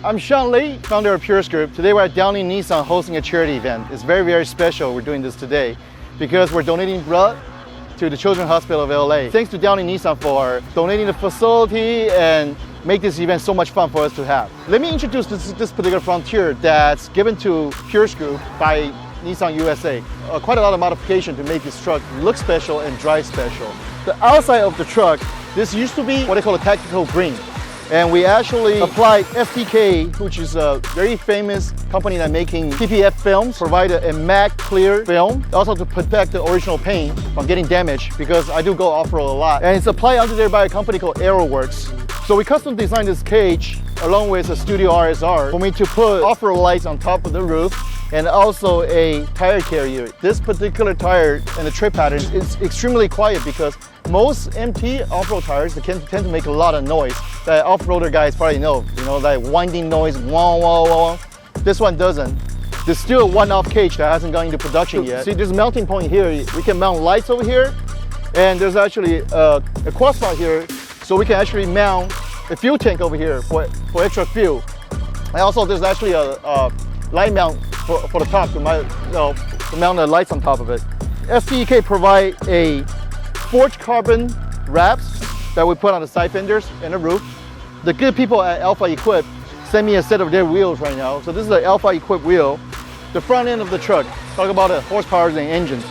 I'm Sean Lee, founder of Purist Group. Today we're at DOWNEY Nissan hosting a charity event. It's very, very special we're doing this today because we're donating blood to the Children's Hospital of LA. Thanks to DOWNEY Nissan for donating the facility and make this event so much fun for us to have. Let me introduce this particular Frontier that's given to Purist Group by Nissan USA. Quite a lot of modification to make this truck look special and drive special. The outside of the truck, this used to be what they call a tactical green. And we actually applied SDK, which is a very famous company that making PPF films, provided a matte clear film, also to protect the original paint from getting damaged because I do go off-road a lot. And it's applied under there by a company called AeroWorks. So we custom designed this cage along with a Studio RSR for me to put off-road lights on top of the roof and also a tire carrier. This particular tire and the tread pattern is extremely quiet because most MT off-road tires, they tend to make a lot of noise that off-roader guys probably know, that winding noise, wah, wah, wah. This one doesn't. There's still a one-off cage that hasn't gone into production yet. See, there's a mounting point here. We can mount lights over here, and there's actually a crossbar here, so we can actually mount a fuel tank over here for extra fuel. And also, there's actually a light mount for the top to mount the lights on top of it. SDK provide a forged carbon wraps that we put on the side fenders and the roof. The good people at Alpha Equip sent me a set of their wheels right now. So this is an Alpha Equip wheel. The front end of the truck, talk about the horsepower and engines.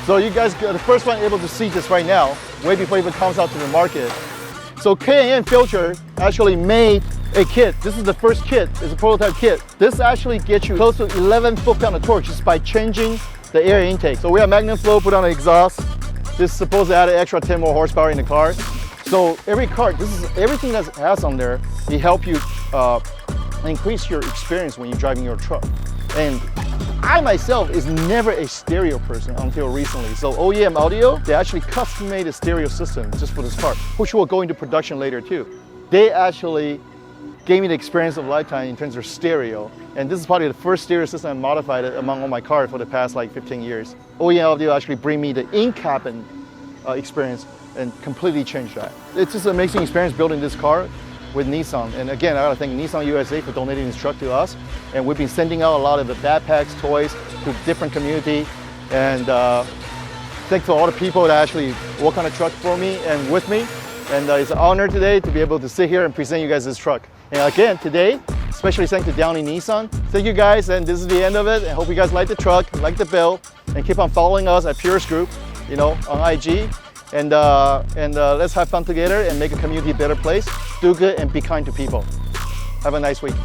So you guys are the first one able to see this right now, way before it even comes out to the market. So K&N Filter actually made a kit. This is the first kit, it's a prototype kit. This actually gets you close to 11 foot-pound of torque just by changing the air intake. So we have Magnum Flow put on the exhaust. This is supposed to add an extra 10 more horsepower in the car. So every car, this is everything that has on there, it help you increase your experience when you're driving your truck. And I myself is never a stereo person until recently. So OEM Audio, they actually custom made a stereo system just for this car, which will go into production later too. They actually gave me the experience of a lifetime in terms of stereo. And this is probably the first stereo system I modified among all my cars for the past like 15 years. OEM Audio actually bring me the in-cabin experience and completely changed that. It's just an amazing experience building this car with Nissan. And again, I gotta thank Nissan USA for donating this truck to us. And we've been sending out a lot of the backpacks, toys to different community. And thanks to all the people that actually work on the truck for me and with me. And it's an honor today to be able to sit here and present you guys this truck. And again, today, especially thanks to DOWNEY Nissan. Thank you guys, and this is the end of it. I hope you guys like the truck, like the build, and keep on following us at Purist Group, on IG. And let's have fun together and make a community a better place. Do good and be kind to people. Have a nice week.